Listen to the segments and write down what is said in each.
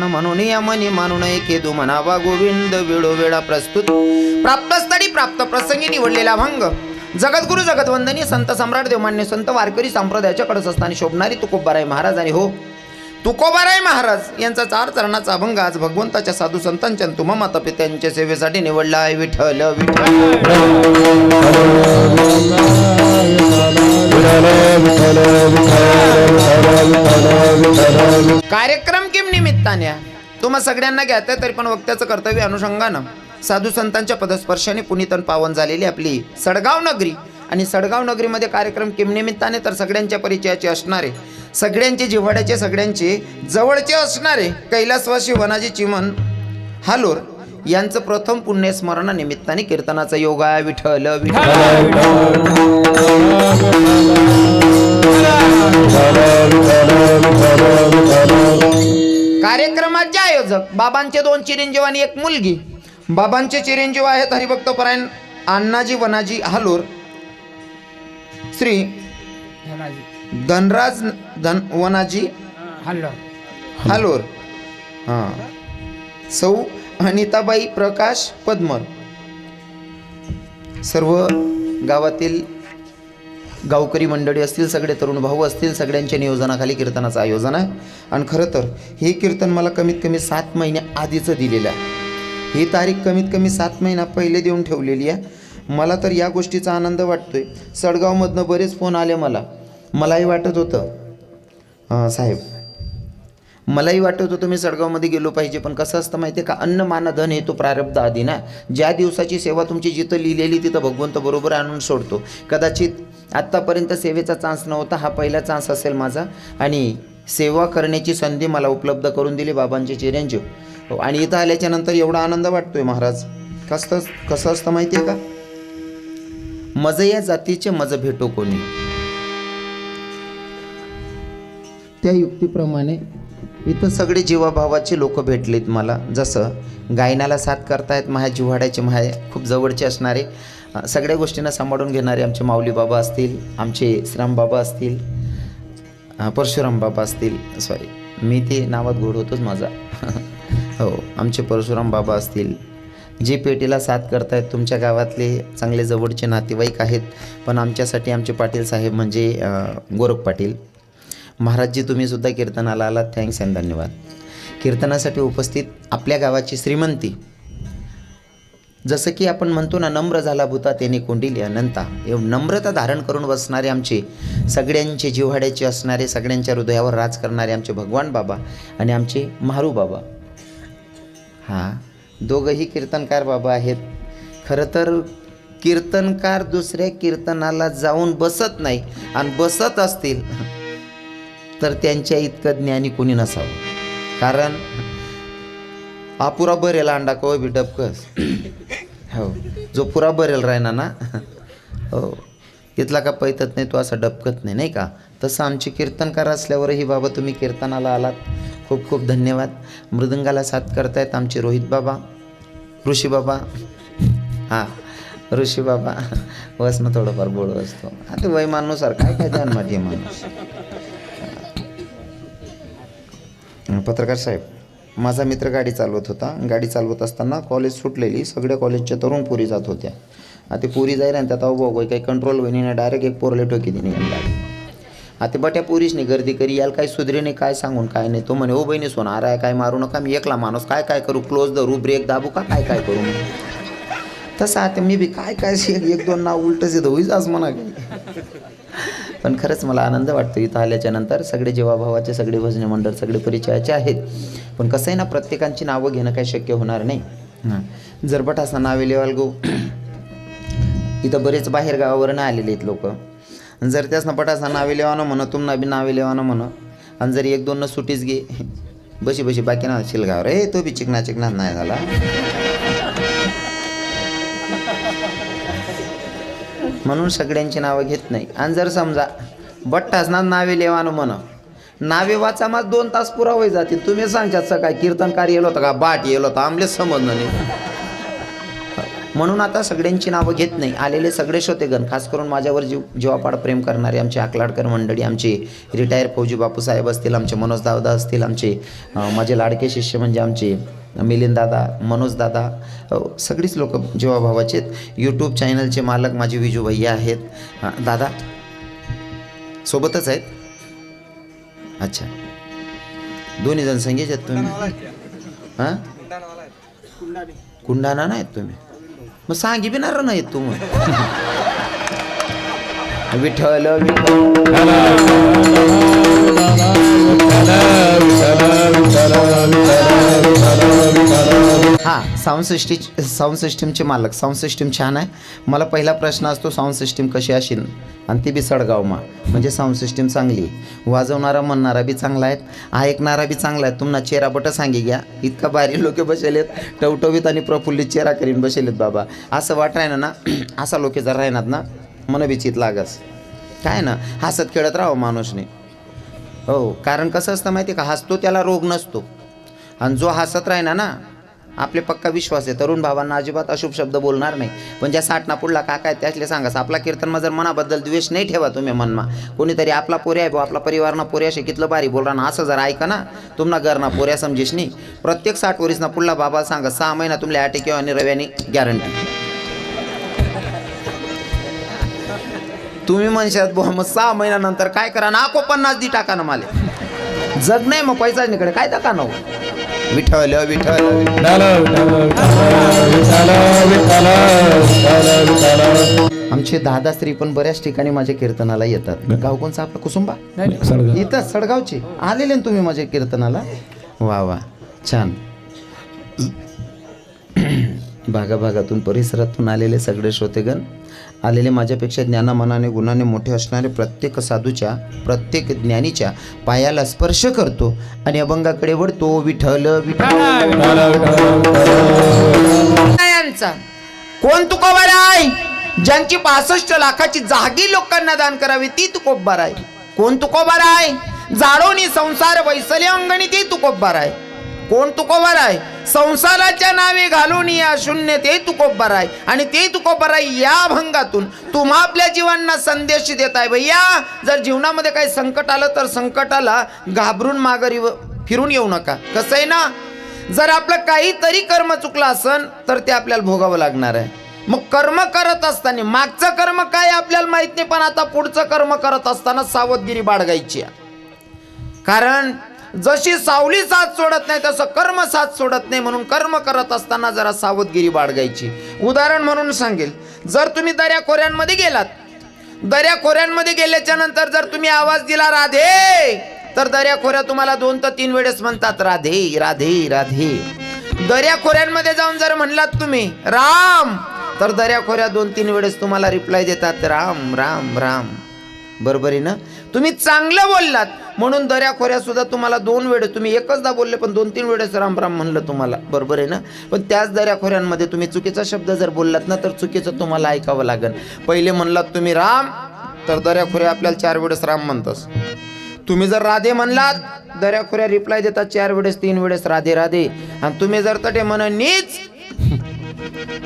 म्हणून या मनी मानू नये केदू म्हणावा गोविंद वेळोवेळा प्रस्तुत प्राप्त स्थळी प्राप्त प्रसंगी निवडलेला अभंग जगद्गुरु जगतवंदनी संत सम्राट देवमान्य संत वारकरी संप्रदायाच्या कडसस्थानी शोभणारी तुकोबाराय महाराज आणि हो तुकोबाराय महाराज यांचा 4 चरणाचा अभंग आज भगवंताच्या साधू संतांच्या तुमा माता पित्यांच्या सेवेसाठी निवडला आहे. विठ्ठल कार्यक्रम किम निमित्ताने तुम्हा सगळ्यांना घ्यायचं तरी पण वक्त्याचं कर्तव्य अनुषंगानं साधू संतांच्या पदस्पर्शाने पुनीतन पावन झालेली आपली सडगाव नगरी आणि सडगाव नगरीमध्ये कार्यक्रम किम निमित्ताने तर सगळ्यांच्या परिचयाचे असणारे सगळ्यांचे जिव्हाड्याचे सगळ्यांचे जवळचे असणारे कैलासवासी वनाजी चिमन हालोर यांचं प्रथम पुण्यस्मरणानिमित्ताने कीर्तनाचा योग आहे. विठ्ठल कार्यक्रमाचे आयोजक बाबांचे 2 चिरंजीव आणि 1 मुलगी. बाबांचे चिरंजीव आहेत हरिभक्तपरायण अण्णाजी वनाजी हालोर श्री धनराज वनाजी हालोर सौ अनिताबाई प्रकाश पद्मर. सर्व गावातील गावकरी मंडळी असतील सगळे तरुण भाऊ असतील सगळ्यांच्या नियोजनाखाली कीर्तनाचं आयोजन आहे. आणि खरं तर हे कीर्तन मला कमीत कमी 7 महिन्या आधीचं दिलेलं आहे. ही तारीख कमीत कमी 7 महिना पहिले देऊन ठेवलेली आहे. मला तर या गोष्टीचा आनंद वाटतोय. सडगावमधनं बरेच फोन आले मलाही वाटत होतं साहेब मलाही वाटत होतं मी सडगावमध्ये गेलो पाहिजे. पण कसं असतं माहिती आहे का अन्न मान धन हे तो प्रारब्ध आधी ना. ज्या दिवसाची सेवा तुमची जिथं लिहिलेली तिथं भगवंत बरोबर आणून सोडतो. कदाचित आत्तापर्यंत सेवेचा चान्स नव्हता हा पहिला चान्स असेल माझा आणि सेवा करण्याची संधी मला उपलब्ध करून दिली बाबांचे चिरंजीव. आणि इथं आल्याच्या नंतर एवढा आनंद वाटतोय महाराज. कसं असतं माहिती आहे का मज या जातीचे मज भेटो कोणी त्या युक्तीप्रमाणे इथं सगळे जीवाभावाचे लोक भेटलेत मला. जसं गायनाला साथ करतायत माझ्या जिव्हाड्याचे माझ्या खूप जवळचे असणारे सगळ्या गोष्टींना सांभाळून घेणारे आमचे माऊली बाबा असतील आमचे श्राम बाबा असतील परशुराम बाबा असतील सॉरी मी ते नावात घोड होतोच माझा हो आमचे परशुराम बाबा असतील जे पेटीला साथ करतायत तुमच्या गावातले चांगले जवळचे नातेवाईक आहेत. पण आमच्यासाठी आमचे पाटील साहेब म्हणजे गोरख पाटील महाराजजी तुम्ही सुद्धा कीर्तनाला आलात थँक्स अँड धन्यवाद. कीर्तनासाठी उपस्थित आपल्या गावाची श्रीमंती जसं की आपण म्हणतो ना नम्र झाला भूता त्याने कोंडिली अनंता एवढं नम्रता धारण करून बसणारे आमचे सगळ्यांचे जिव्हाड्याचे असणारे सगळ्यांच्या हृदयावर राज करणारे आमचे भगवान बाबा आणि आमचे मारू बाबा. दोघंही कीर्तनकार बाबा आहेत. खरं तर कीर्तनकार दुसऱ्या कीर्तनाला जाऊन बसत नाही आणि बसत असतील तर त्यांच्या इतकं ज्ञानी कोणी नसावं. कारण अपुरा बरेल अंडा कव बी डबकस हो जो पुरा बरेल राहिना ना हो तिथला का पैतत नाही तो असा डबकत नाही का. तसं आमचे कीर्तनकार असल्यावरही बाबा तुम्ही कीर्तनाला आलात खूप खूप धन्यवाद. मृदंगाला साथ करतायत आमचे रोहित बाबा ऋषी बाबा ऋषी बाबा वसनं थोडंफार बोळ असतो आता वयमानुसार काय ध्यान माझे माणूस. पत्रकार साहेब माझा मित्र गाडी चालवत होता. गाडी चालवत असताना कॉलेज सुटलेली सगळ्या कॉलेजच्या तरुण पोरी जात होत्या. आता पोरी जाईल आणि त्यात बघ काही कंट्रोल होईने डायरेक्ट एक पोरले ठोकी दिली गाडी. आता बट्या पोरीसने गर्दी करी याला काही सुधरेने काय सांगून काय नाही. तो म्हणे ओ बहिणी सोनार आहे काय मारू नका मी एकला माणूस काय करू क्लोज धरू ब्रेक दाबू का काय करू. तसं आता मी बी काय 1-2 नाव उलटच येतं होईच म्हणा. पण खरंच मला आनंद वाटतो इथं आल्याच्या नंतर सगळे जीवाभावाचे सगळे भजनी मंडळ सगळे परिचयाचे आहेत. पण कसं आहे ना प्रत्येकांची नावं घेणं काही शक्य होणार नाही. जरबट असं नावे लेवाल गो इथं बरेच बाहेर गावावरून आलेले आहेत लोक. जर त्यासनं पटासा नावे लेवानं म्हणं तुम्हाला बी नावे लेवानं म्हणं आणि जरी 1-2 सुटीच घे बशी बाकी ना शिलगाव रे तो बी चिकना नाही झाला. म्हणून सगळ्यांची नावं घेत नाही. आणि जर समजा बट्टाच ना नावे लेवानं म्हणं नावे वाचा मग 2 तास पुरा होई जातील. तुम्ही सांगतात सकाळी कीर्तनकार येलो होता का बाट येलो होता आमलेच समजणं नाही. म्हणून आता सगळ्यांची नावं घेत नाही. आलेले सगळे श्रोतेगण, खास करून माझ्यावर जीवापाड प्रेम करणारे आमचे आकलाडकर मंडळी, आमचे रिटायर फौजी बापूसाहेब असतील, आमचे मनोज दादा असतील, आमचे माझे लाडके शिष्य म्हणजे आमचे मिलिंद दादा, मनोज दादा, सगळीच लोक जीवाभावाचे आहेत. यूट्यूब चॅनलचे मालक माझे विजू भैया आहेत. दादा सोबतच आहेत. अच्छा, दोन्ही जण संगीत आहेत तुम्ही? हां, कुंडाणा नाहीत तुम्ही? मग सांगी बिनार नाहीत तुम्ही? विठ्ठल हां, साऊंड सिस्टीमचे मालक. साऊंड सिस्टीम छान आहे. मला पहिला प्रश्न असतो, साऊंड सिस्टीम कशी असेल, आणि ती बी सडगावमा, म्हणजे साऊंड सिस्टीम चांगली, वाजवणारा म्हणणारा बी चांगला आहे, ऐकणारा बी चांगला आहे. तुम्हाला चेहरा बट सांगी घ्या, इतका भारी लोक बसेलेत, टवटवीत आणि प्रफुल्लित चेहरा करीन बसेलेत बाबा. असं वाट राहिना ना, असा लोक जर राहणार ना, मन बिचित लागस काय ना, हसत खेळत राहावं माणूसने. हो, कारण कसं असतं माहिती आहे का, हसतो त्याला रोग नसतो, आणि जो हसत राहिना ना, आपले पक्का विश्वास आहे तरुण भावांना अजिबात अशुभ शब्द बोलणार नाही. पण ज्या साठना पुढला काका आहे त्यातले सांगास, आपला कीर्तनमा जर मनाबद्दल द्वेष नाही ठेवा तुम्ही मनमा. कोणीतरी आपला पोऱ्या आहे भाऊ, आपला परिवारना पोऱ्या कितलं भारी बोलरा ना, असं जर ऐका ना, तुम्हाला घरना पोऱ्या समजेश नाही. प्रत्येक 60 वर्षना पुढला बाबा सांगा, 6 महिना तुमल्या आटे आणि रव्याने गॅरंटी. तुम्ही म्हणशात बुवा मग 6 महिन्यानंतर काय करा ना, 50 दी टाका ना मला, जग नाही मग पैसा निकडे काय टाका ना. विठ्ठल विठ्ठल आमचे दादाश्री पण बऱ्याच ठिकाणी माझ्या कीर्तनाला येतात. गाव कोणचं आपलं? कुसुंबा इथं सडगावचे आलेले ना तुम्ही माझ्या कीर्तनाला? वा वा, छान. भागाभागातून परिसरातून आलेले सगळे श्रोतेगण, आलेले माझ्यापेक्षा ज्ञानामनाने गुणाने मोठे असणारे प्रत्येक साधूच्या, प्रत्येक ज्ञानीच्या पायाला स्पर्श करतो आणि अभंगाकडे वळतो. विठ्ठल यांचा कोण तुकोबार आहे? ज्यांची 65 लाखाची जागी लोकांना दान करावी ती तुकोबार आहे. कोण तुकोबार आहे? जाळोनी संसार वैसले अंगणी ती तुकोबार आहे. कोण तुकोबार आहे? संसाराच्या नावे घालून या शून्य ते तुकोबार आहे. आणि ते तुकोबार आहे या अभंगातून तुम्हा आपल्या जीवांना संदेश देत आहे. भैया, जर जीवनामध्ये काही संकट आलं तर संकटाला घाबरून माघारी फिरून येऊ नका. कसं आहे ना, जर आपलं काहीतरी कर्म चुकलं असन तर ते आपल्याला भोगावं लागणार आहे. मग कर्म करत असताना मागचं कर्म काय आपल्याला माहित नाही, पण आता पुढचं कर्म करत असताना सावधगिरी बाळगायची. कारण जशी सावली साथ सोडत नाही तसं कर्म साथ सोडत नाही, म्हणून कर्म करत असताना जरा सावधगिरी बाळगायची. उदाहरण म्हणून सांगेल, जर तुम्ही दऱ्याखोऱ्यांमध्ये गेलात, दऱ्याखोऱ्यांमध्ये गेल्याच्या नंतर जर तुम्ही आवाज दिला राधे, तर दऱ्याखोऱ्या तुम्हाला 2 ते 3 वेळेस म्हणतात राधे राधे राधे. दऱ्याखोऱ्यांमध्ये जाऊन जर म्हणलात तुम्ही राम, तर दऱ्याखोऱ्या 2-3 वेळेस तुम्हाला रिप्लाय देतात राम राम राम. बरोबर आहे ना? तुम्ही चांगलं बोललात म्हणून दऱ्याखोऱ्या सुद्धा तुम्हाला 2 वेळेस, तुम्ही एकचदा बोलले पण 2-3 वेळेस राम राम म्हणलं तुम्हाला. बरोबर आहे ना? पण त्याच दऱ्याखोऱ्यांमध्ये तुम्ही चुकीचा शब्द जर बोललात ना, तर चुकीचं तुम्हाला ऐकावं लागेल. पहिले म्हणलात तुम्ही राम, तर दऱ्याखोऱ्या आपल्याला 4 वेळेस राम म्हणतात. तुम्ही जर राधे म्हणलात, दऱ्याखोऱ्या रिप्लाय देतात 4 वेळेस 3 वेळेस राधे राधे. आणि तुम्ही जर तटे नीच,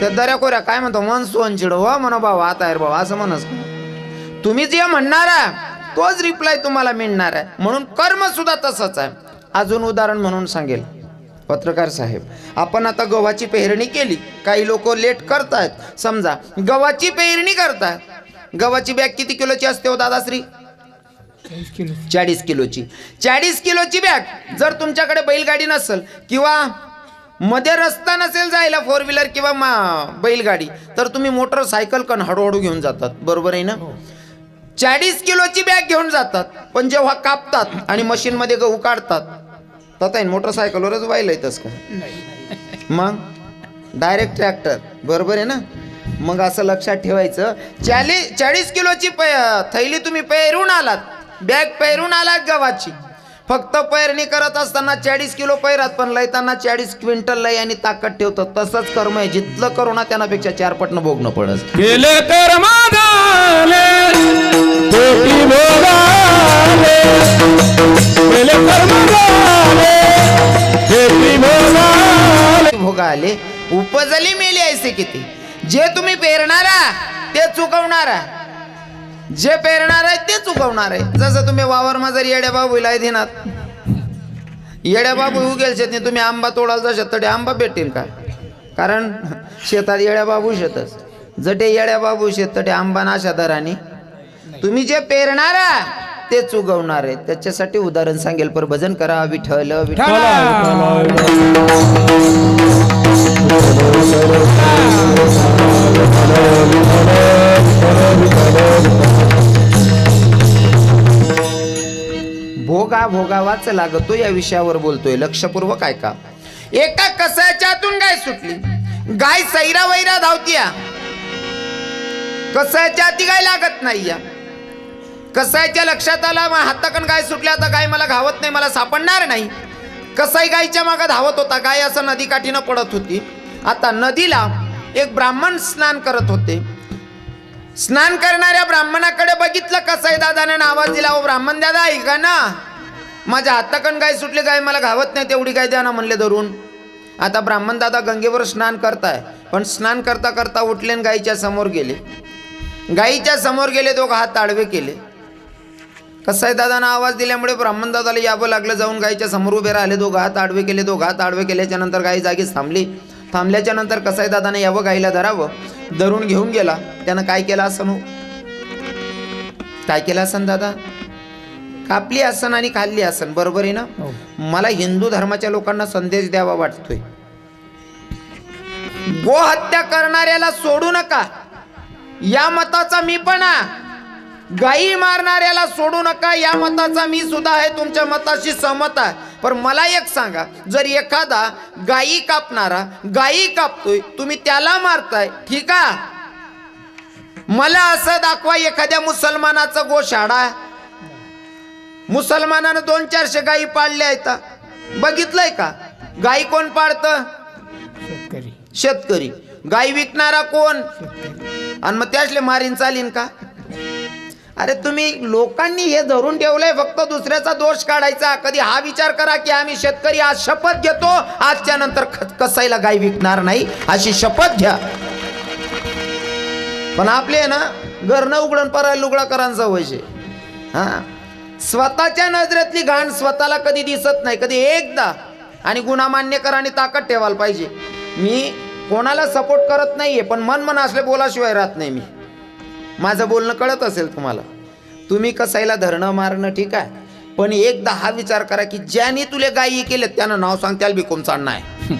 त्या दऱ्याखोऱ्या काय म्हणतो, मन सोन चिड हो म्हणा भाऊ, आता आहे भाऊ असं म्हणस. तुम्ही जे म्हणणार आहे तोच रिप्लाय तुम्हाला मिळणार आहे. म्हणून कर्म सुद्धा तसंच आहे. अजून उदाहरण म्हणून सांगेल, पत्रकार साहेब, आपण आता गव्हाची पेरणी केली, काही लोक लेट करतायत. समजा गव्हाची पेरणी करतायत, गव्हाची बॅग किती किलोची असते हो दादाश्री? 40 किलोची. 40 किलोची बॅग जर तुमच्याकडे बैलगाडी नसेल किंवा मध्ये रस्ता नसेल जायला 4 व्हीलर किंवा बैलगाडी, तर तुम्ही मोटरसायकल कन हळूहळू घेऊन जातात. बरोबर आहे ना? 40 किलोची बॅग घेऊन जातात, पण जेव्हा कापतात आणि मशीनमध्ये गहू काढतात, तर मोटरसायकलवरच व्हायला येतच का? मग डायरेक्ट ट्रॅक्टर. बरोबर आहे ना? मग असं लक्षात ठेवायचं, 40 किलोची थैली तुम्ही पेरून आलात, बॅग पेरून आलात गव्हाची. फक्त पेरणी करत असताना 40 किलो पैरात, पण लयताना 40 क्विंटल लय आणि ताकद ठेवतात. तसंच कर्म आहे, जितलं करू ना त्यापेक्षा 4 पटनं भोगणं पडत. केले कर्म भोगा आले, उपजली मेली ऐसे किती. जे तुम्ही पेरणारा ते चुकवणारा, जे पेरणार आहे ते चुकवणार आहे. जसं तुम्ही वावर जर येड्या बाबूला दिनात, येड्या बाबू उगेल शेत नाही, तुम्ही आंबा तोडाल जशात तडे आंबा भेटेल का? कारण शेतात येड्या बाबू शेतच, जटे येड्या बाबू शेत तटे आंबा नाशा दराने. तुम्ही जे पेरणारा ते चुकवणार आहे. त्याच्यासाठी उदाहरण सांगेल, पर भजन करा विठ्ठल विठ्ठल. भोगा भोगावाच लागतो या विषयावर बोलतोय, लक्षपूर्वक ऐका. एका कसाच्यातून गाय सुटली, गाय सैरा वैरा धावतीया, कसाच्या ती गाय लागत नाही. या कसायच्या लक्षात आला हाताकन गाय सुटल्या, आता गाय मला घावत नाही, मला सापडणार नाही. कसाई गायच्या मागे धावत होता. गाय असं नदीकाठीनं पडत होती. आता नदीला एक ब्राह्मण स्नान करत होते. स्नान करणाऱ्या ब्राह्मणाकडे बघितलं कसाई दादाने आवाज दिला, ओ ब्राह्मण दादा ऐका ना, माझ्या हाताकन गाय सुटली, गाय मला घावत नाही, तेवढी गाय द्या ना म्हणले धरून. आता ब्राह्मण दादा गंगेवर स्नान करताय, पण स्नान करता करता उठले आणि गायीच्या समोर गेले. गायीच्या समोर गेले, दोघं हात आडवे केले. कसाई दादानं आवाज दिल्यामुळे ब्राह्मण दादाला यावं लागलं. जाऊन गायीच्या समोर उभे राहिले, दोघं हात आडवे केले. दोघं हात आडवे केल्याच्या नंतर गायी जागीच थांबली. थांबल्याच्या नंतर कसाई दादाने यावं गायीला धरावं, धरून घेऊन गेला. त्यानं काय केलं असं, काय केलं असन दादा? कापली असन आणि खाल्ली असन, बरोबर आहे ना? मला हिंदू धर्माच्या लोकांना संदेश द्यावा वाटतोय, गोहत्या करणाऱ्याला सोडू नका, या मताचा मी पण आहे. गायी मारणाऱ्याला सोडू नका, या मताचा मी सुद्धा आहे, तुमच्या मताशी सहमत आहे. पण मला एक सांगा, जर एखादा गायी कापणारा गायी कापतोय, तुम्ही त्याला मारताय, ठीक आहे, मला असं दाखवा एखाद्या मुसलमानाचा गोशाळा, मुसलमानानं 200-400 गायी पाळल्या आहेत, बघितलंय का? गायी कोण पाळतं? शेतकरी. शेतकरी. गायी विकणारा कोण? आणि मग त्यासले मारीन चालीन का? अरे तुम्ही लोकांनी हे धरून ठेवलंय फक्त दुसऱ्याचा दोष काढायचा. कधी हा विचार करा की आम्ही शेतकरी आज शपथ घेतो, आजच्या नंतर कसाईला गाय विकणार नाही, अशी शपथ घ्या. पण आपले ना घरनं उघडून परायला लुगडा करांचा व्हायचे. हा, स्वतःच्या नजरेतली घाण स्वतःला कधी दिसत नाही, कधी एकदा. आणि गुन्हा मान्य करा आणि ताकद ठेवायला पाहिजे. मी कोणाला सपोर्ट करत नाहीये, पण मन असले बोलाशिवाय राहत नाही मी. माझं बोलणं कळत असेल तुम्हाला. तुम्ही कसाईला धरणं मारणं ठीक आहे, पण एकदा हा विचार करा की ज्याने तुले गायी केले त्यानं नाव सांग, त्याला बिकून चालणं आहे.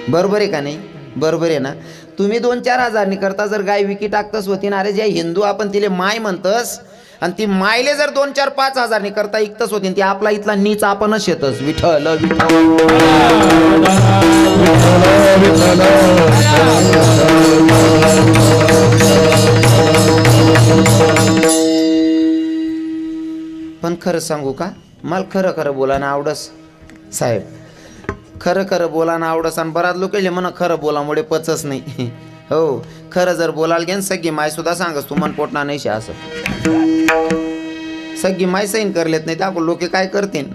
बरोबर आहे का नाही? बरोबर आहे ना? तुम्ही 2-4 हजारनी करता जर गाय विकी टाकतस होती ना, अरे ज्या हिंदू आपण तिले माय म्हणतस, आणि ती मायले जर 2-4-5 हजारनी करता इकतच होती, ती आपला इथला नीच आपणच येतस. विठ्ठल पण खरं सांगू का, मला खरं खरं बोला ना आवडस साहेब, खरं खरं बोला ना आवडस. आणि बराच लोक म्हणा खरं बोलामुळे पचच नाही. हो, खरं जर बोलाल घेन सगळी माय सुद्धा सांगस तू मन पोटणार नाही. असं सगळी माय सैन करलेत नाही, त्या लोके काय करतील.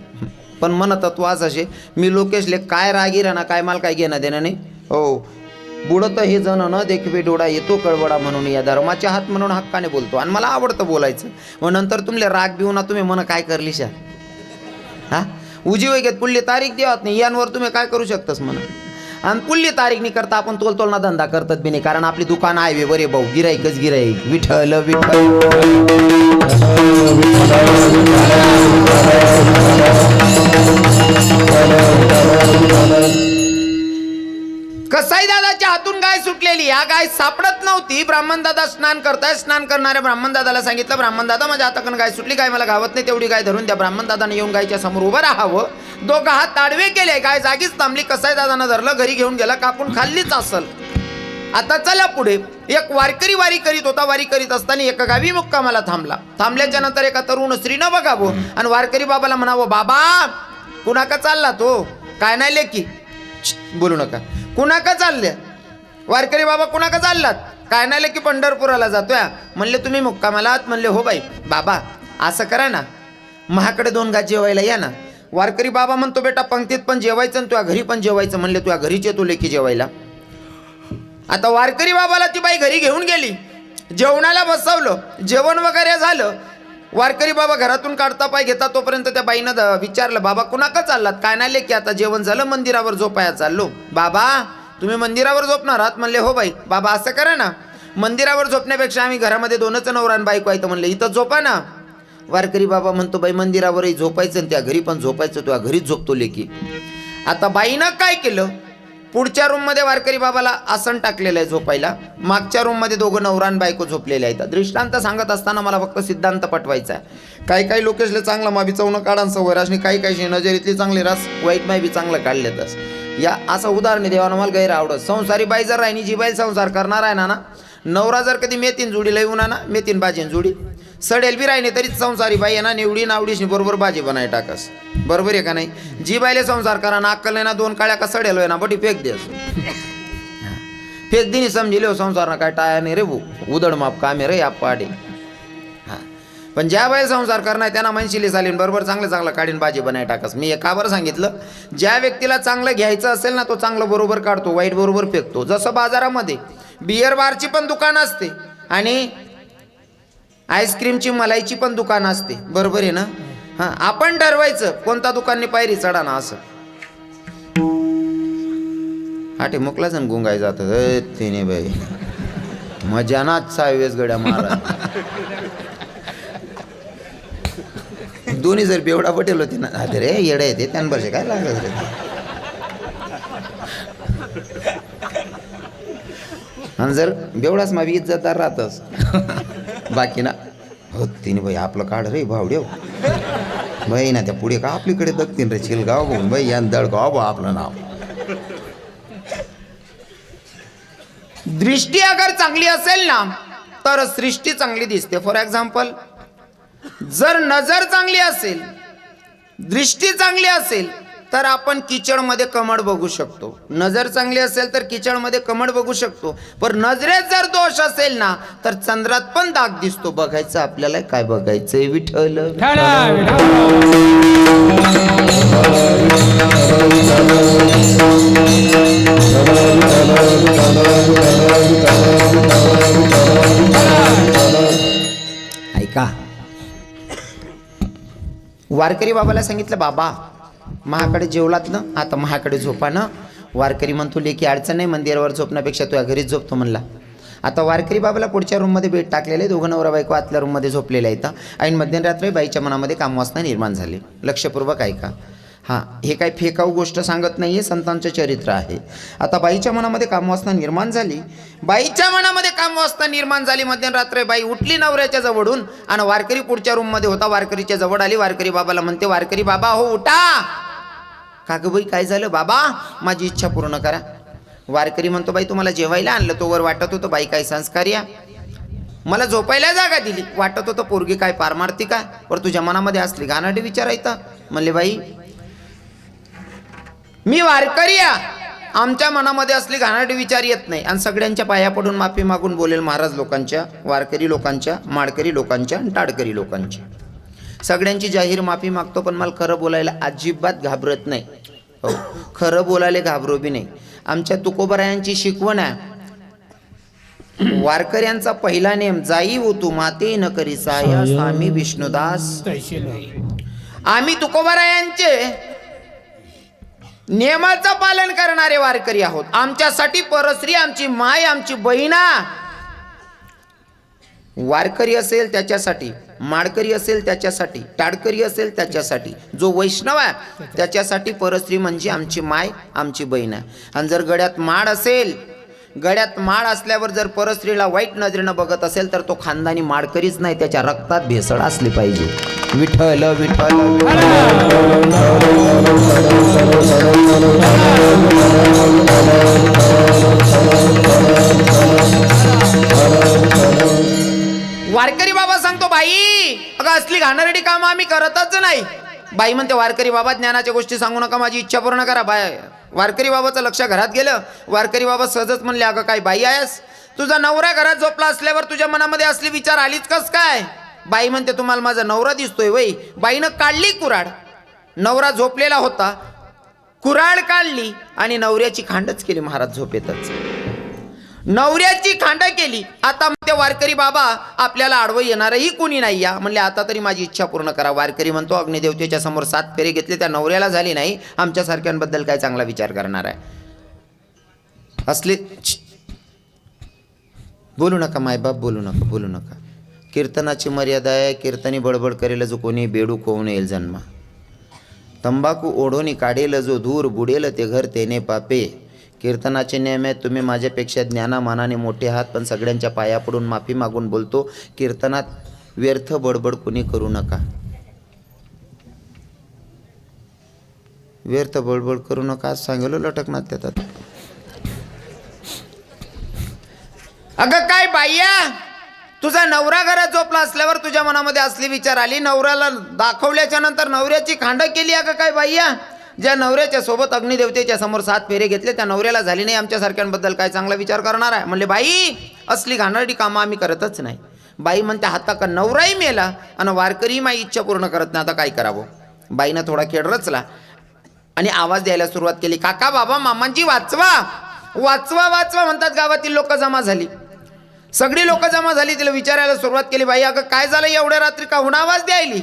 पण म्हणत तू आज असे मी लोकेशले काय रागी राहणार, काय मला काय घेणं देणं नाही. हो, बुडत हे जण न देखवे डोळा येतो कळवडा, म्हणून या धर्माच्या हात म्हणून हक्काने बोलतो. आणि मला आवडतं बोलायचं. मग नंतर तुमले राग बिऊ ना, तुम्ही मन काय करलीशा, हा उजी वगैरे पुढली तारीख देवात नाही, यांवर तुम्ही काय करू शकतास म्हणा. आणि पुढली तारीख नाही करता आपण तोल ना धंदा करतात बी नाही, कारण आपली दुकान आहे बरे भाऊ, गिराईकच गिराईक. विठ्ठल विठ्ठल. कसाई दादाच्या हातून गाय सुटलेली, या गाय सापडत नव्हती. ब्राह्मण दादा स्नान करताय, स्नान करणाऱ्या ब्राह्मण दादाला सांगितलं, ब्राह्मण दादा माझ्या हाताकडून गाय सुटली, गाय मला गावत नाही, तेवढी गाय धरून द्या. ब्राह्मण दादाने येऊन गायच्या समोर उभं राहावं, दोघं हात आडवे केले, गाय जागीच थांबली. कसाई दादानं धरलं, घरी घेऊन गेला, कापून खाल्लीच असल. आता चला पुढे. एक वारकरी वारी करीत होता. वारी करीत असताना एका गावी मुक्कामाला थांबला. थांबल्याच्या नंतर एका तरुण स्त्रीनं बघावं आणि वारकरी बाबाला म्हणावं, बाबा कुणाका चालला तो? काय नाही लेकी, बोलू नका. कुणाका चालल्या? वारकरी बाबा कुणाका चाललात? काय नाही लेकी पंढरपुराला जातोय. म्हणले तुम्ही मुक्कामाला आहात? म्हणले हो बाई. बाबा असं करा ना, माझ्याकडे 2 घास जेवायला या ना. वारकरी बाबा म्हणतो बेटा पंक्तीत पण जेवायचं आणि तुझ्या घरी पण जेवायचं. म्हणले तुझ्या घरीच येतो लेकी जेवायला. आता वारकरी बाबाला ती बाई घरी घेऊन गेली, जेवणाला बसवलं, जेवण वगैरे झालं. वारकरी बाबा घरातून काढता पाय घेता तोपर्यंत त्या बाईनं विचारलं, बाबा कुणाका चाललात? काय नाही लेकी आता जेवण झालं, मंदिरावर झोपाया चाललो. बाबा तुम्ही मंदिरावर झोपणार आहात? म्हणले हो बाई. बाबा असं करा ना, मंदिरावर झोपण्यापेक्षा आम्ही घरामध्ये दोनच नवरा आणि बायको आहे तर म्हणले इथं झोपा ना. वारकरी बाबा म्हणतो बाई मंदिरावरही झोपायचं आणि त्या घरी पण झोपायचं, तुझ्या घरीच झोपतो लेकी. आता बाईनं काय केलं, पुढच्या रूममध्ये वारकरी बाबाला आसन टाकलेलं आहे झोपायला, मागच्या रूममध्ये दोघं नवरा आणि बायको झोपलेले आहेत. दृष्टांत सांगत असताना मला फक्त सिद्धांत पटवायचा आहे. काही लोकेशले चांगला माबी चवणं काढान सवय रासनी, काही नजरेतली चांगली रास वाईट माय बी चांगलं काढलेतच. या असं उदाहरण देवानं मला गैर आवडत. संसारी बाई जर राहिनी, जी बाई संसार करणार आहे ना, नवरा जर कधी मेतीन जुडी लई उन्हा ना, मेतीन बाजीन जुडी सडेल बी राहिने तरीच संसारी बाई आहे ना, निवडी नावडीशी बरोबर बाजी बनाय टाकस. बरोबर आहे का नाही? जी बाईले संसार करा ना, अक्कल नाही ना, दोन काळ्या का सडेल ना बटी फेक देस, फेक दिनी समजिले संसार ना काय टाया नाही रे भू, उदड माप कामे रे आप पाडे. हां, पण ज्या बाई संसार करणार त्यांना मनशिली चालीन बरोबर चांगलं काढीन बाजी बनाय टाकस. मी एका बरं सांगितलं, ज्या व्यक्तीला चांगलं घ्यायचं असेल ना, तो चांगलं बरोबर काढतो, वाईट बरोबर फेकतो. जसं बाजारामध्ये बियर बारची पण दुकान असते आणि आईस्क्रीमची मलाईची पण दुकान असते. बरोबर आहे ना? हां, आपण ठरवायचं कोणता दुकानने पायरी चढा ना. असं हाटे मोकलाच ना गुंगाय जात तिने बाई मजानाच सावेस गड्या मारा. दोन्ही जर बेवडा पटेल होते ना, अरे रे येडे येते त्यांना काय लागत रे. आणि जर बेवडाच मावी इज्जतदार राहतस बाकी ना हो तिने बाई आपलं काढ रे भावड्या बाई ना, त्या पुढे का आपलीकडे दखतीन रे चिलगाव बघून बाई या दळगाव बा आपलं नाव. दृष्टी अगर चांगली असेल ना तर सृष्टी चांगली दिसते. फॉर एक्झाम्पल, जर नजर चांगली असेल, दृष्टी चांगली असेल तर आपण किचडमध्ये कमळ बघू शकतो. नजर चांगली असेल तर किचडमध्ये कमळ बघू शकतो. पण नजरेत जर दोष असेल ना तर चंद्रात पण दाग दिसतो. बघायचं आपल्याला काय बघायचंय? विठ्ठल. ऐका, वारकरी बाबाला सांगितलं, बाबा महाकडे जेवलात ना, आता महाकडे झोपा ना. वारकरी म्हणतो लेकी अडचण नाही, मंदिरावर झोपण्यापेक्षा तुझ्या घरीच झोपतो म्हणला. आता वारकरी बाबाला पुढच्या रूममध्ये बेड टाकलेले, दोघं नवरा बायको आतल्या रूममध्ये झोपलेले आहेत. आणि मध्यरात्री बाईच्या मनामध्ये कामवासना निर्माण झाली. लक्षपूर्वक ऐका. हां, हे काही फेकाऊ गोष्ट सांगत नाही आहे, संतांचं चरित्र आहे. आता बाईच्या मनामध्ये कामवासना निर्माण झाली. बाईच्या मनामध्ये कामवासना निर्माण झाली. मध्यरात्री बाई उठली नवऱ्याच्या जवळून आणि वारकरी पुढच्या रूममध्ये होता, वारकरीच्या जवळ आली. वारकरी बाबाला म्हणते, वारकरी बाबा हो उठा. का गं बाई काय झालं? बाबा माझी इच्छा पूर्ण करा. वारकरी म्हणतो, बाई तुम्हाला जेवायला आणलं, तोवर वाटत होतं बाई काय संस्कार्या, मला झोपायला जागा दिली, वाटत होतं पोरगी काय पार मारती का, पर तुझ्या मनामध्ये असली गाणाटी विचारायचं. म्हणले बाई मी वारकरी आमच्या मनामध्ये असली घाणाटी विचार येत नाही. आणि सगळ्यांच्या पाया पडून माफी मागून बोलेल महाराज लोकांच्या, वारकरी लोकांच्या, माळकरी लोकांच्या आणि टाडकरी लोकांच्या. सगळ्यांची जाहीर माफी मागतो. पण मला खरं बोलायला अजिबात घाबरत नाही. हो, खरं बोलायला घाबरो बी नाही. आमच्या तुकोबरायांची शिकवण आहे. वारकऱ्यांचा पहिला नेम जाई होतो माते न करी साया स्वामी विष्णुदास. आम्ही तुकोबरायांचे नियमाचं पालन करणारे वारकरी आहोत. आमच्यासाठी परश्री आमची माय, आमची बहिणा. वारकरी असेल त्याच्यासाठी, माळकरी असेल त्याच्यासाठी, टाडकरी असेल त्याच्यासाठी, जो वैष्णव आहे त्याच्यासाठी परश्री म्हणजे आमची माय, आमची बहीण आहे. आणि जर गळ्यात माळ असेल, गळ्यात माळ असल्यावर जर परस्त्रीला वाईट नजरेनं बघत असेल तर तो खानदानी माळकरीच नाही, त्याच्या रक्तात भेसळ असली पाहिजे. विठ्ठल विठ्ठल. वारकरी बाबा सांगतो, बाई अगं असली घाणेरडी कामं आम्ही करतच नाही. बाई म्हणते, वारकरी बाबा ज्ञानाच्या गोष्टी सांगू नका, माझी इच्छा पूर्ण करा. वारकरी बाबाचं लक्ष घरात गेलं. वारकरी बाबा सहजच म्हणले, अगं काय बाई आहेस, तुझा नवरा घरात झोपला असल्यावर तुझ्या मनामध्ये असली विचार आलीच कस काय? बाई म्हणते, तुम्हाला माझा नवरा दिसतोय वय. बाईनं काढली कुऱ्हाड, नवरा झोपलेला होता, कुऱ्हाड काढली आणि नवऱ्याची खांडच केली महाराज झोपेतच. नवऱ्याची खांड केली. आता ते वारकरी बाबा आपल्याला आडवं येणारही कुणी नाही या म्हणले, आता तरी माझी इच्छा पूर्ण करा. वारकरी म्हणतो, अग्निदेवतेच्या समोर 7 फेरे घेतले, त्या नवऱ्याला झाली नाही, आमच्यासारख्यांबद्दल काय चांगला विचार करणार आहे. असले बोलू नका मायबाप, बोलू नका, बोलू नका. कीर्तनाची मर्यादा आहे. कीर्तनी बडबड करेल जो कोणी, बेडूक होऊन येईल जन्मा. तंबाखू ओढोनी काढेल जो दूर, बुडेल ते घर तेने पापे. कीर्तनाचे नियम आहेत. तुम्ही माझ्यापेक्षा ज्ञानामानाने मोठे आहात, पण सगळ्यांच्या पाया पडून माफी मागून बोलतो, कीर्तनात व्यर्थ बडबड कुणी करू नका. व्यर्थ बडबड करू नका सांगलो लटकणार त्यात. अगं काय बाయ్యా, तुझा नवरा घरात झोपला असल्यावर तुझ्या मनामध्ये असली विचार आली, नवऱ्याला दाखवल्याच्या नंतर नवऱ्याची खांड केली. अगं काय बाయ్యా, ज्या नवऱ्याच्या सोबत अग्निदेवतेच्या समोर 7 फेरे घेतले, त्या नवऱ्याला झाली नाही, आमच्यासारख्यांबद्दल काय चांगला विचार करणार आहे. म्हणले बाई, असली घाणेरडी कामं आम्ही करतच नाही. बाई म्हणते, हाता का नवराही मेला आणि वारकरी माझी इच्छा पूर्ण करत नाही, आता काय करावं. बाईनं थोडा खेळ रचला आणि आवाज द्यायला सुरुवात केली, काका बाबा मामांची वाचवा वाचवा वाचवा म्हणतात. गावातील लोक जमा झाली, सगळी लोक जमा झाली. तिला विचारायला सुरुवात केली, बाई अगं काय झालं एवढ्या रात्री का हुन आवाज द्यायली.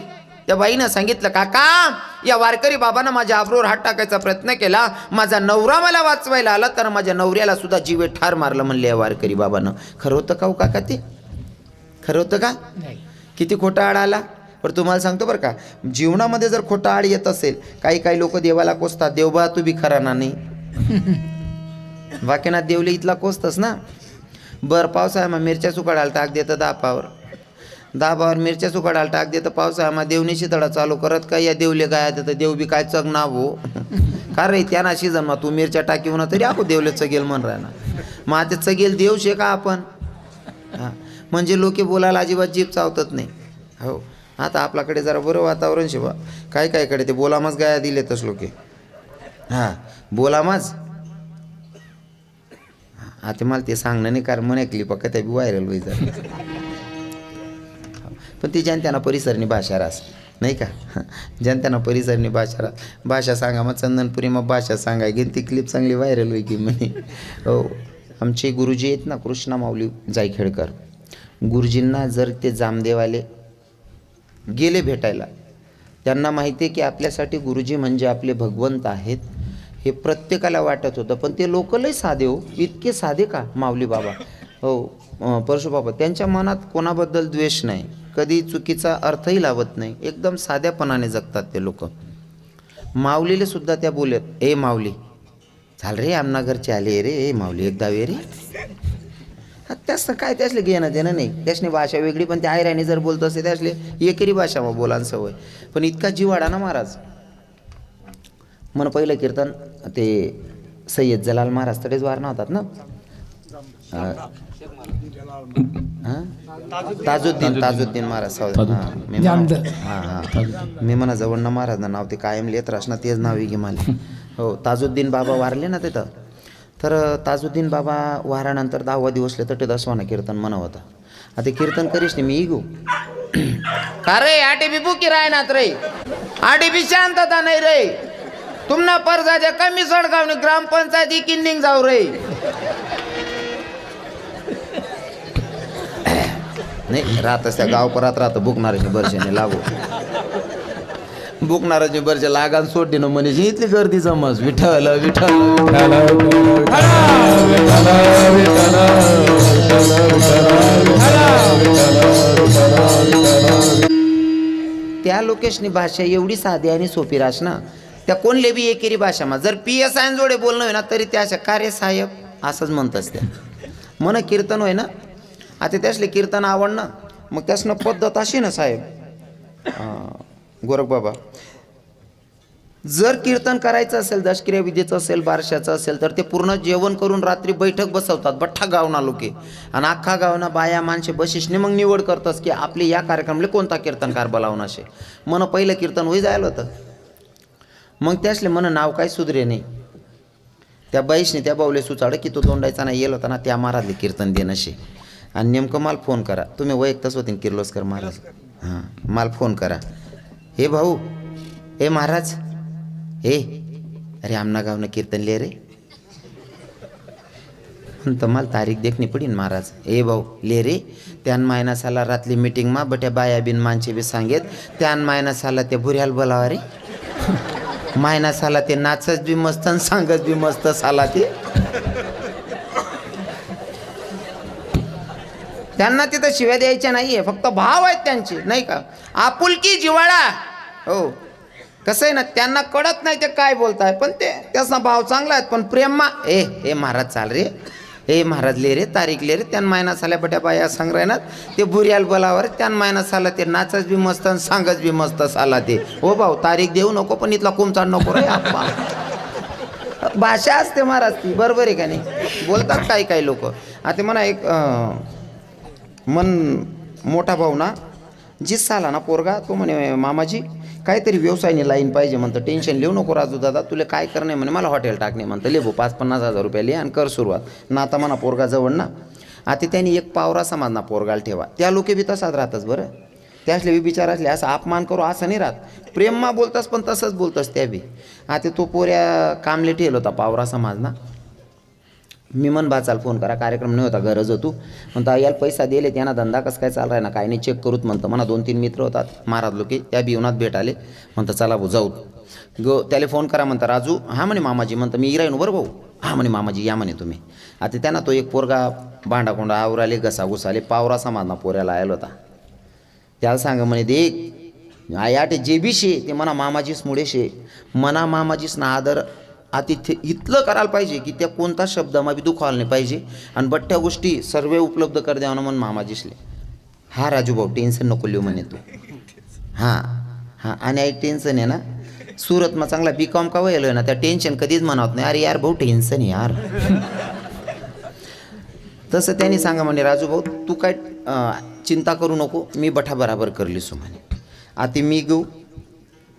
त्या बाईनं सांगितलं, काका या वारकरी बाबांना माझ्या आबरूवर हात टाकायचा प्रयत्न केला, माझा नवरा मला वाचवायला आला, तर माझ्या नवऱ्याला सुद्धा जीवे ठार मारलं म्हणले या वारकरी बाबानं. खरं होतं का हो काका, ते खरं होतं का? किती खोटा आड आला. पण तुम्हाला सांगतो बरं का, जीवनामध्ये जर खोटा आड येत असेल, काही लोक देवाला कोसतात, देवबा तू बी खरा ना नाही वाक्यनाथ देवले इथला कोसतस ना. बर पावसाळ्यामा मिरच्या सुकाडायला टाक देतं 10 पावर, 10 पावर मिरच्या सुकाडायला टाक देतं पावसाळ्यामा. देवनीशी तडा चालू करत का या देवले काय तर देव बी काय चग नाव हो का रे, त्यांना शिजन मग तू मिरच्या टाकी होणार तरी आपण देवले चगेल म्हण राहणार. मग आता चगेल देव शे का आपण. हां म्हणजे लोके बोलायला अजिबात जीभ चावतत नाही. हो आता आपल्याकडे जरा बरं वातावरण शिवा, काय ते बोलामच गाया दिलेतच लोके. हां बोलामच. आता मला ते सांगणं नाही, कारण म्हणे क्लिप का त्या बी व्हायरल होईल. पण ती जनत्यांना परिसरनी भाषा रास नाही का, जनत्यांना परिसरनी भाषा सांगा. मग चंदनपुरी मग भाषा सांगा घेईन, ती क्लिप चांगली व्हायरल होईल की म्हणे. हो आमचे गुरुजी आहेत ना, कृष्णा माऊली जायखेडकर, गुरुजींना जर ते जामदेवाले गेले भेटायला, त्यांना माहिती आहे की आपल्यासाठी गुरुजी म्हणजे आपले भगवंत आहेत, हे प्रत्येकाला वाटत होतं. पण ते लोक लय साधे हो, इतके साधे का माऊली बाबा. हो परशु बाबा, त्यांच्या मनात कोणाबद्दल द्वेष नाही, कधी चुकीचा अर्थही लावत नाही, एकदम साध्यापणाने जगतात ते लोक. माऊलीले सुद्धा त्या बोलत, ए माऊली चाल रे, आमना घरचे आले रे, ए माऊली एकदा वे रे. त्यासनं काय त्यासले घेणं देणं नाही, त्यासनी भाषा वेगळी, पण त्या आयराने जर बोलत असते त्यासले एकेरी भाषा मग बोलान सवय. पण इतका जीवाडा ना महाराज. मन पहिलं कीर्तन ते सय्यद जलाल महाराज तडेच वारणा होतात ना, ताजुद्दीन महाराज. मी म्हणा जवळनं महाराज ना नाव ते कायम लिहित राहणार, तेच नाव घे मला. हो ताजुद्दीन बाबा वारले ना तिथं, तर ताजुद्दीन बाबा वारानंतर 10वा दिवसले तर ते 10वाना कीर्तन म्हणा होता. आता कीर्तन करीश नाही मी इगू का रे, आटे बी बुकी राहणार रे, आटे बी शांतता नाही रे, तुमना परजाच्या कमी सडगावने ग्रामपंचायती किंडिंग जाऊ रे. नाही राहतच त्या गाव परत राहतं, बुकणाराची बर्षाने लागू, बुकणाराची बर्ष लागान सोडली ना म्हणे इथली गर्दी जमस. विठ्ठल विठ्ठल त्या लोकेशनी भाषा एवढी साधी आणि सोपी रास ना, त्या कोणले बी एकेरी भाषा मा. जर PSI जोडे बोलणं होय ना, तरी त्या अशा कार्य साहेब असंच म्हणतच त्या मन कीर्तन होय ना. आता त्यासले कीर्तन आवडणं, मग त्यासनं पद्धत अशी ना साहेब गोरख बाबा, जर कीर्तन करायचं असेल, दशक्रिया विधीचं असेल, बारशाचं असेल, तर ते पूर्ण जेवण करून रात्री बैठक बसवतात बठ्ठा गावना लोके, आणि अख्खा गावना बाया माणसे बशिसने मग निवड करतात की आपले या कार्यक्रमाला कोणता कीर्तनकार बोलावून असे. मन पहिलं कीर्तन होई जायला होतं, मग त्यासले मन नाव काय सुधरे नाही. त्या बाईशने त्या बाऊले सुचाड की तो तोंडायचा नाही येल होता ना, त्या महाराजले कीर्तन देणशे. आणि नेमकं मला फोन करा, तुम्ही वैयक्तच होते किर्लोस्कर महाराज, हां मला फोन करा, हे भाऊ हे महाराज हे अरे आमना गावनं कीर्तन लिहि रे. म्हणतं मला तारीख देखणी पडीन महाराज. ए भाऊ ले रे त्यान मायना साला रातली मीटिंगमा बट्या बाया बिन मानचे बी सांगेत त्यान मायना साला ते भुऱ्याला बोलावा रे. मायना साला ते नाचच बी मस्त आणि सांगत बी मस्त साला ते. त्यांना तिथं शिव्या द्यायच्या नाहीये, फक्त भाव आहेत त्यांचे नाही का, आपुलकी जिव्हाळा. हो कसं आहे ना, त्यांना कळत नाही ते काय बोलताय, पण ते त्याचा भाव चांगला आहेत. पण प्रेममा ए महाराज चाल रे, ए महाराज ले रे तारीख ले रे त्यान मायना साल्या बट्या बाया सांग राहणार ते बुऱ्याल बोलावर त्यान मायना साला ते नाचच बी मस्त आणि सांगच बी मस्त साला ते. हो भाऊ तारीख देऊ नको पण इथला कुमचाड नको रे आप्पा. भाषा असते महाराज ती, बरोबर आहे का नाही, बोलतात काही लोक. आता म्हणा एक मन मोठा भाऊ ना जिस साला ना पोरगा तो म्हणे मामाजी काहीतरी व्यवसायाने लाईन पाहिजे म्हणतं. टेन्शन लिहू नको राजू दादा, तुला काय करणे म्हणे, मला हॉटेल टाकणे म्हणतं. ले भाऊ 5-50 हजार रुपये लिहा आणि कर सुरुवात. ना आता म्हणा पोरगा जवळ ना, आता त्यांनी एक पावरा समाज ना पोरगाला ठेवा. त्या लोके बी तसाच राहतच बरं, त्यासले बी विचार असले असं अपमान करू असं नाही राहत, प्रेममा बोलतास पण तसंच बोलतास त्या बी. आता तो पोऱ्या कामले ठेल होता पावरा समाज ना, मी मन बाचाल फोन करा, कार्यक्रम नाही होता, गरज होतो म्हणता याला पैसा दिले त्यांना धंदा कसं काय चालला आहे ना काय नाही चेक करूत म्हणतं. म्हणा 2-3 मित्र होतात महाराज लोके त्या बिवनात भेट आले म्हणतं चला भाऊ जाऊ त्याला फोन करा म्हणता. राजू हां म्हणे मामाजी म्हणतं मी इरायनो बरं भाऊ. हां म्हणे मामाजी या म्हणे तुम्ही. आता त्यांना तो एक पोरगा भांडाकोंडा आवराले घसाघुसाले पावरा समाजना पोऱ्याला आयला होता. त्याला सांग म्हणे देख आयाटे जे बी शे ते म्हणा मामाजीस मुळे शे, म्हणा मामाजीस ना आदर आता इथलं करायला पाहिजे की त्या कोणता शब्दामा बी दुखावला नाही पाहिजे आणि बट्ट्या गोष्टी सर्व उपलब्ध कर द्यावं ना म्हणून मामाजीसले. हा राजू भाऊ टेन्शन नको लिहू म्हणे तू. हां आणि एक टेन्शन आहे ना सुरतमा चांगला B.Com का व्हायला ना, त्या टेन्शन कधीच म्हणत नाही. अरे यार भाऊ टेन्शन यार. तसं त्यांनी सांगा म्हणे राजू भाऊ तू काय चिंता करू नको, मी बठा बराबर करलीसू म्हणे. आता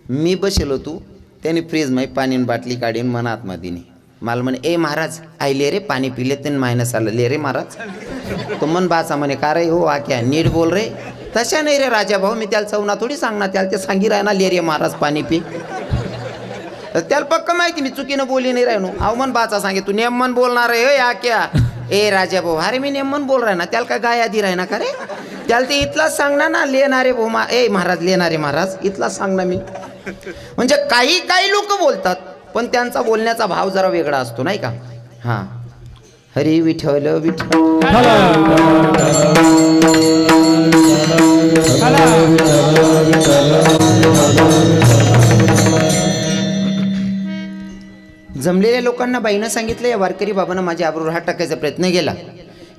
मी बसेलो तू त्याने फ्रीजमध्ये पाणी बाटली काढीन मना आतमधीने मला म्हणे ए महाराज आईले रे पाणी पिले ते मायनस आलं ले रे महाराज. तो मन बाचा म्हणे का रे हो आक्या नीट बोल रे. तशा नाही रे राजा भाऊ, मी त्याला चवना थोडी सांगणार, त्याला ते सांगी राह ना ले रे महाराज पाणी पी. तर त्याला पक्क माहिती मी चुकीनं बोली नाही राहणू. अहो मन बाचा सांगे तू नेमन बोलणार आहे आक्या. ए राजा भाऊ अरे मी नेमन बोल राह ना, त्याला काय गाय आधी राह ना का रे, त्याला ते इथलाच सांगणार ना लेणारे भाऊ ए महाराज लेणारे महाराज इथलाच सांगणार मी. म्हणजे काही लोक बोलतात पण त्यांचा बोलण्याचा भाव जरा वेगळा असतो नाही का. हां हरी विठ्ठल विठ्ठल जमलेल्या लोकांना बाईनं सांगितलं या वारकरी बाबांना माझ्या आबरूवर हात टाकायचा प्रयत्न केला.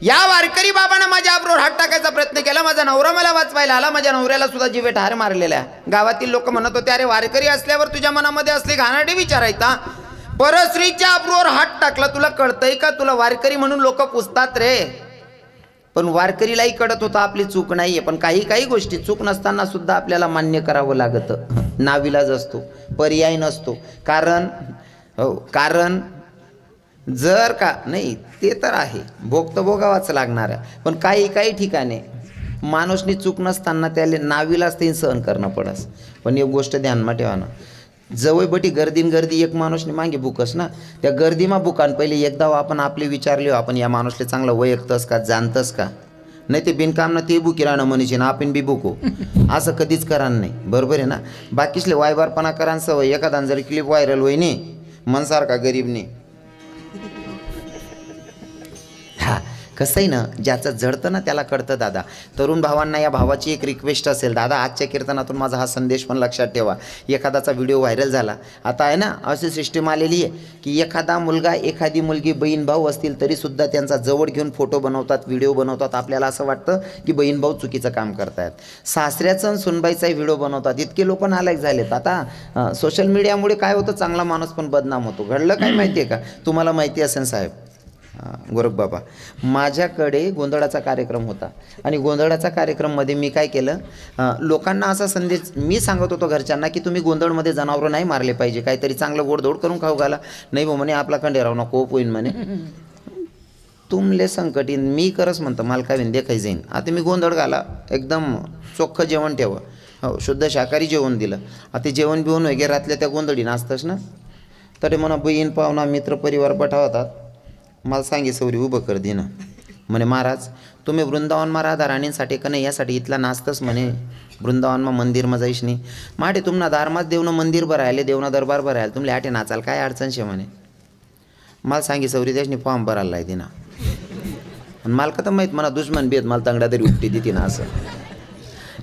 या वारकरी बाबांना माझ्या आबरूवर हात टाकायचा प्रयत्न केला. माझा नवरा मला वाचवायला आला, माझ्या नवऱ्याला सुद्धा जीवे ठार मारलेल्या. गावातील लोक म्हणत होते अरे वारकरी असल्यावर तुझ्या मनामध्ये असले घाणाटे विचारायचा, परश्रीच्या आबरूवर हात टाकला तुला कळतंय का, तुला वारकरी म्हणून लोक पुसतात रे. पण वारकरीलाही कळत होतं आपली चूक नाहीये, पण काही गोष्टी चूक नसताना सुद्धा आपल्याला मान्य करावं लागतं. नाविलाज असतो, पर्याय नसतो. कारण जर का नाही ते तर आहे भोग तर भोगावाच लागणार आहे, पण काही ठिकाणी माणूसनी चूक नसताना त्याला नावीलाच ते सहन करणं पडस. पण एक गोष्ट ध्यानमा ठेवा ना, जवळ बटी गर्दी एक माणूसने मागे बुकस ना, त्या गर्दीमा बुकान पहिले एकदा आपण आपले विचारले आपण या माणूसले चांगलं वैयक्तस का जाणतस का, नाही ते बिनकाम ना ते बुकी राहणं म्हणीचे ना आपण बी बुको असं कधीच करान नाही. बरोबर आहे ना. बाकीसले वायबारपणा करान सवय, एखादा जरी क्लिप व्हायरल होईने मनसारखा गरीबने. हा कसं आहे ना, ज्याचं जडतं ना त्याला कळतं दादा. तरुण भावांना या भावाची एक रिक्वेस्ट असेल, दादा आजच्या कीर्तनातून माझा हा संदेश पण लक्षात ठेवा. एखादाचा व्हिडिओ व्हायरल झाला, आता आहे ना अशी सिस्टीम आलेली आहे की एखादा मुलगा एखादी मुलगी बहीण भाऊ असतील तरीसुद्धा त्यांचा जवळ घेऊन फोटो बनवतात, व्हिडिओ बनवतात. आपल्याला असं वाटतं की बहीण भाऊ चुकीचं काम करतायत. सासऱ्याचं आणि सुनबाईचाही व्हिडिओ बनवतात. इतके लोक नालायक झालेत. आता सोशल मीडियामुळे काय होतं, चांगला माणूस पण बदनाम होतो. घडलं काय माहिती आहे का तुम्हाला, माहिती असेल साहेब गोरख बाबा, माझ्याकडे गोंधळाचा कार्यक्रम होता आणि गोंधळाच्या कार्यक्रममध्ये मी काय केलं, लोकांना असा संदेश मी सांगत होतो घरच्यांना की तुम्ही गोंधळमध्ये जनावरं नाही मारले पाहिजे, काहीतरी चांगलं गोडधोड करून खाऊ घाला. नाही भाऊ म्हणे आपला खंडेराव नको होईन म्हणे, तुमले संकट येईन. मी करस म्हणतं मला काय देखाय जाईन. आता मी गोंधळ घाला, एकदम चोख्खं जेवण ठेवा, हो शुद्ध शाकाहारी जेवण दिलं. आता जेवण बिवून वगैरे रातल्या त्या गोंधळी नाचतच ना, तरी म्हणा बहीण पाहुणा मित्र परिवार बठावतात. मला सांगे सौरी उभं कर दे ना. म्हणे महाराज तुम्ही वृंदावनमा राधा राणींसाठी का नाही यासाठी इथला नाचतस म्हणे. वृंदावनमा मंदिरमा जाईश नाही माटे तुम्हाला दारमाच देवनं मंदिर भर राहिले देवना दरबार भर राहिले तुमले आटे नाचाल काय अडचण शे म्हणे. मला सांगे सौरी त्याशनी फॉर्म भरायला आहे तिना. आणि मला का तर माहीत मला दुश्मन बेत मला तंगडा तरी उपटी देते ना. असं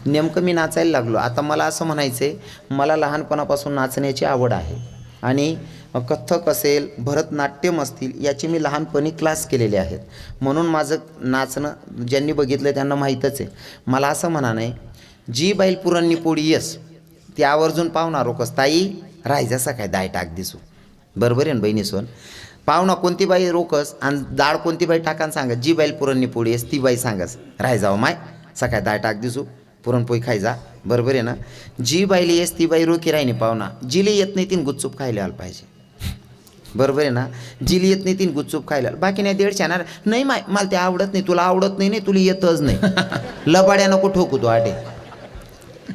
नेमकं मी नाचायला लागलो. आता मला असं म्हणायचं आहे मला लहानपणापासून नाचण्याची आवड आहे आणि कथ्थक असेल भरतनाट्यम असतील याचे मी लहानपणी क्लास केलेले आहेत. म्हणून माझं नाचणं ज्यांनी बघितलं त्यांना माहीतच आहे. मला असं म्हणा नाही जी बैल पुरणनी पोळी यस ती आवर्जून पावणार रोकस ताई राय जसा काय दाय टाक दिसू. बरोबर आहे ना बहिणी सोन. पाहुणा कोणती बाई रोकस आणि डाळ कोणती बाई टाकान सांगत जी बैल पुरणनी पोळी येस ती बाई सांगस राय जावं माय सकाळी दाय टाक दिसू पुरणपोळी खाय जा. बरोबर आहे ना. जी बाईली येस ती बाई रोकी राहिनी पाहुणा जिले येत नाही तीन गुपचूप खायला आलं पाहिजे. बरोबर आहे ना. जिली येत नाही तीन गुपचूप खायला बाकी नाही देड छाणार नाही माय मला ते आवडत नाही तुला आवडत नाही नाही तुला येतच नाही लबाड्या नको ठोकू तो आटे.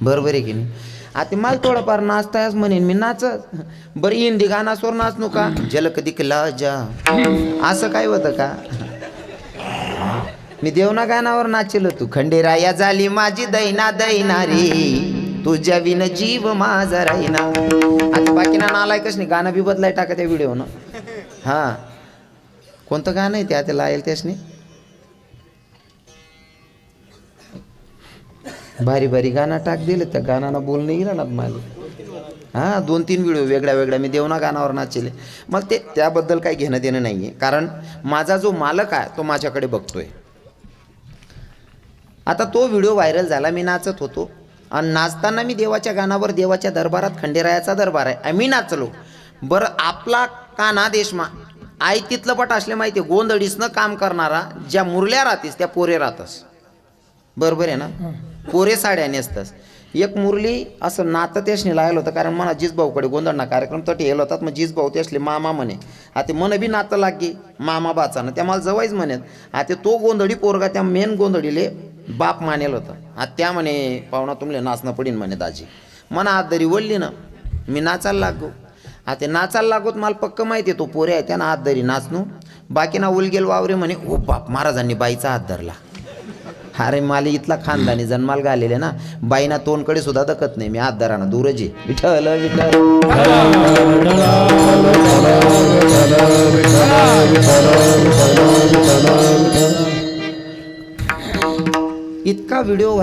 बरोबर आहे की नाही. आता मला थोडंफार नाचतायच म्हणेन मी नाचत. बरं हिंदी गाणासवर नाचणू का झलक दिखला जा असं काय होतं का. मी देवना गाण्यावर नाचेल तू खंडेराया झाली माझी दैना दैना रे तुझ्या विन जीव माझा राहीना. आता बाकी ना नालाय कस नाही गाणं बी बदलाय टाका त्या व्हिडिओ ना. हां कोणतं गाणं आहे त्या त्याला येईल त्यासनी भारी भारी गाणं टाक दिलं त्या गाण्यानं बोलणं येईल ना मला. हां 2-3 व्हिडिओ वेगळ्या वेगळ्या मी देवना गाण्यावर नाचले. मग ते त्याबद्दल काही घेणं देणं नाही आहे कारण माझा जो मालक आहे तो माझ्याकडे बघतोय. आता तो व्हिडिओ व्हायरल झाला मी नाचत होतो आणि नाचताना मी देवाच्या गाण्यावर देवाच्या दरबारात खंडेरायाचा दरबार आहे मी नाचलो. बरं आपला काना देशमा आई तिथलं पट असले माहिती गोंधळीसनं काम करणारा ज्या मुरल्या राहतीस त्या पोरे राहतस. बरोबर आहे ना. पोरे साड्या नेसतस. एक मुरली असं नातं त्याशनी लायलं होतं कारण मला जिजभाऊकडे गोंधळना कार्यक्रम तटी येल होतात मग जिजभाऊ त्यासले मामा म्हणे. आता मन बी नातं लागे मामा बाचानं त्या मला जवळच म्हणेत. आता तो गोंधळी पोरगा त्या मेन गोंधळीले बाप मानेल होतं. आता त्या म्हणे पाहुणा तुमले नाचणं पडीन म्हणे दाजी. मना हात दरी वळली ना मी नाचायला लागो. आता नाचायला लागोत मला पक्क माहिती आहे तो पोरे आहे त्यानं हात दरी नाचणू बाकी ना उलगेल वावरे म्हणे ओ बाप महाराजांनी बाईचा हात धरला. अरे मला इथला खानदानी जन्माल घालेले ना बाईना तोंडकडे सुद्धा दखत नाही मी हात धराना दूरच आहे. विठ्ठल विठ्ठल इतका व्हिडिओ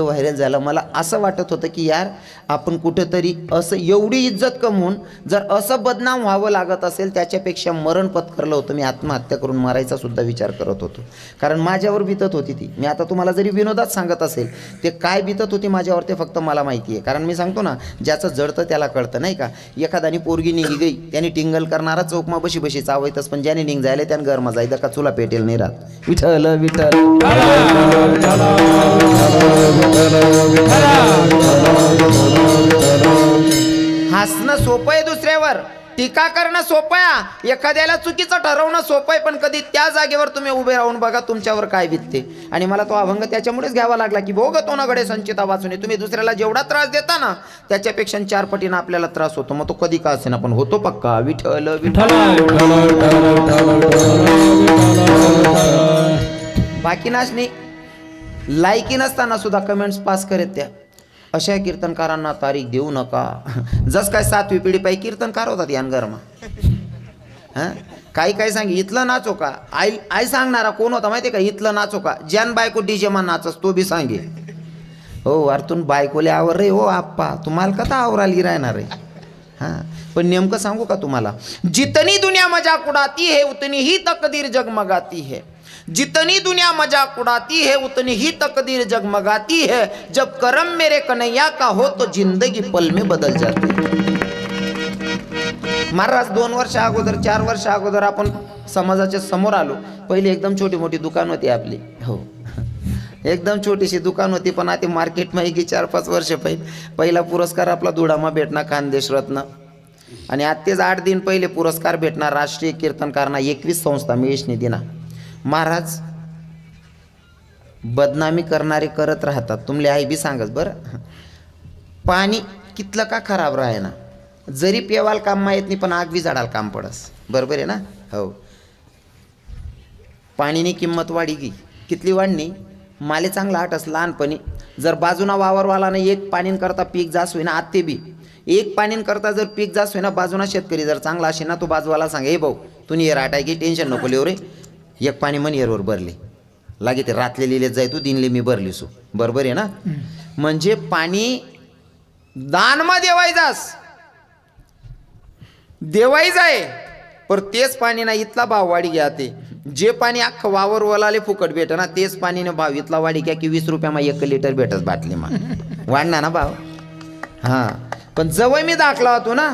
व्हायरल झाला मला असं वाटत होतं की यार आपण कुठेतरी असं एवढी इज्जत कमवून जर असं बदनाम व्हावं लागत असेल त्याच्यापेक्षा मरण पत्करलं होतं. मी आत्महत्या करून मारायचा सुद्धा विचार करत होतो कारण माझ्यावर बितत होती ती. मी आता तुम्हाला जरी विनोदात सांगत असेल ते काय बितत होती माझ्यावर ते फक्त मला माहिती आहे कारण मी सांगतो ना ज्याचं जडतं त्याला कळतं नाही का. एखादानी पोरगी निघी गई त्याने टिंगल करणारा चौकमा बशी बशी चावयतच पण ज्याने निघ जायला त्यानं गरमा जायचं का चुला पेटेल नाही राहत. विठ्ठल विठ्ठल हसणं सोपं आहे दुसऱ्यावर टीका करणं सोपं आहे. एखाद्याला चुकीचं ठरवणं सोपं आहे पण कधी त्या जागेवर तुम्ही उभे राहून बघा तुमच्यावर काय बितते. आणि मला तो अभंग त्याच्यामुळेच घ्यावा लागला की भोग तो नगडे संचिता वाचून तुम्ही दुसऱ्याला जेवढा त्रास देता ना त्याच्यापेक्षा 4 पटीनं आपल्याला त्रास होतो. मग तो कधी का असेना पण होतो पक्का. विठ्ठल विठ्ठल बाकी नाचणी लायकी नसताना सुद्धा कमेंट्स पास करत त्या अशा कीर्तनकारांना तारीख देऊ नका. जस काय 7वी पिढी पायी कीर्तनकार होतात यान गरमा. हां काही सांगे इथलं नाचो का आई सांगणारा कोण होता माहिती आहे का इथलं नाचो का ज्यान बायको डीजे मा नाचस तो बी सांगे. हो अर्थून बायकोले आवर रे हो आप्पा तुम्हाला कथा आवराली राहणार रे. हां पण नेमकं सांगू का तुम्हाला जितनी दुनिया मजाक उडाती है उतनी ही तकदीर जगमगाती है. जितनी दुनिया मजाक उड़ाती है उतनी ही तकदीर जगमगाती है. जब करम मेरे कन्हैया का हो तो जिंदगी पल में बदल जाती है. महाराज 2 वर्ष अगोदर 4 वर्ष अगोदर आपण समाजाच्या समोर आलो. पहिले एकदम छोटी मोठी दुकान होती आपली. हो एकदम छोटीशी दुकान होती पण आता मार्केटमध्ये की 4-5 वर्ष पहिला पुरस्कार आपला दुडामा भेटणार खानदेश रत्न आणि आत्तेच 8 दिन पहिले पुरस्कार भेटणार राष्ट्रीय कीर्तनकारांना 21 संस्था मिळेश निधीना. महाराज बदनामी करणारे करत राहतात. तुमले आई बी सांगस बरं पाणी कितलं का खराब राहे ना जरी पेवाल काम माहीत नाही पण आग बी झाडाल काम पडस. बरोबर आहे ना. हो पाणीनी किंमत वाढी गी कितली वाढणी माले चांगला आठस लहानपणी जर बाजूना वावरवाला नाही एक पाणीन करता पीक जास होईना आत्ते बी एक पाणीन करता जर पीक जास होईना बाजूना शेतकरी जर चांगला असे ना तो बाजूवाला सांगे हे भाऊ तू नियर आटाय की टेन्शन नको लिहो रे एक पाणी मन येरवर भरले लागे ते रातले लिहिलेत जाय तू दिनले मी भरली सो बरोबर आहे ना म्हणजे पाणी दानमा देवाई जाय पर तेच पाणी ना इथला भाव वाढी घ्या ते जे पाणी अख्खं वावर वलाले फुकट भेट ना तेच पाणीने भाव इथला वाढी घ्या की 20 रुपया मा 1 लिटर भेटत बाटली मा वाढणार ना भाव हां पण जवळ मी दाखला होतो ना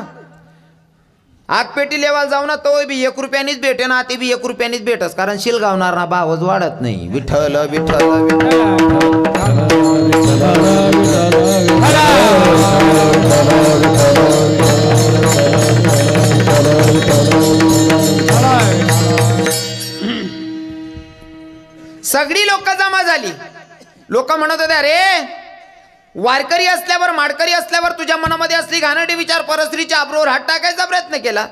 आगपेटी लेवाल जाऊ ना तो बी 1 रुपयानीच भेटे ना ते बी 1 रुपयानीच भेटस कारण शिलगावणार ना भावच वाढत नाही विठ्ठल सगळी लोक जमा झाली लोक म्हणत होते अरे वारकरी असल्यावर माडकरी असल्यावर तुझ्या मनामध्ये असली घाणेरडी विचार परस्त्रीच्या आबरूवर हात टाकायचा प्रयत्न केला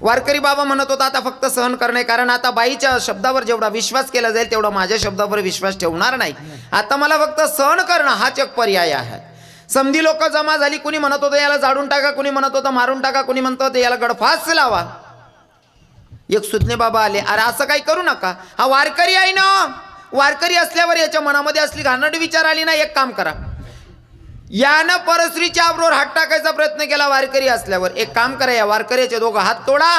वारकरी बाबा म्हणत होता आता फक्त सहन करणे कारण आता बाईच्या शब्दावर जेवढा विश्वास केला जाईल तेवढा माझ्या शब्दावर विश्वास ठेवणार नाही आता मला फक्त सहन करणं हाच एक पर्याय आहे समधी लोक जमा झाली कुणी म्हणत होतं याला जाडून टाका कुणी म्हणत होतं मारून टाका कुणी म्हणत होतं याला गडफास लावा एक सुज्ञे बाबा आले अरे असं काही करू नका हा वारकरी आहे ना वारकरी असल्यावर याच्या मनामध्ये असली घाणेरडी विचार आली ना एक काम करा यानं परस्त्रीच्या आबरूवर हात टाकायचा प्रयत्न केला वारकरी असल्यावर एक काम करा या वारकऱ्याचे दोघं हात तोडा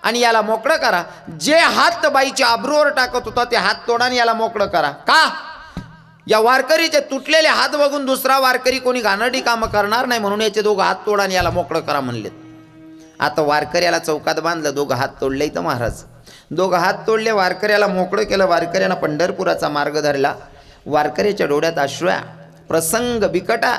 आणि याला मोकळं करा जे हात बाईच्या आबरूवर टाकत होता ते हात तोडा आणि याला मोकळं करा का या वारकरीचे तुटलेले हात बघून दुसरा वारकरी कोणी घाणेरडी कामं करणार नाही म्हणून याचे दोघं हात तोडा आणि याला मोकळं करा म्हणलेत आता वारकऱ्याला चौकात बांधलं दोघं हात तोडले तर महाराज दोघं हात तोडले वारकऱ्याला मोकळं केलं वारकऱ्यानं पंढरपुराचा मार्ग धरला वारकऱ्याच्या डोळ्यात अश्रूया प्रसंग बिकटा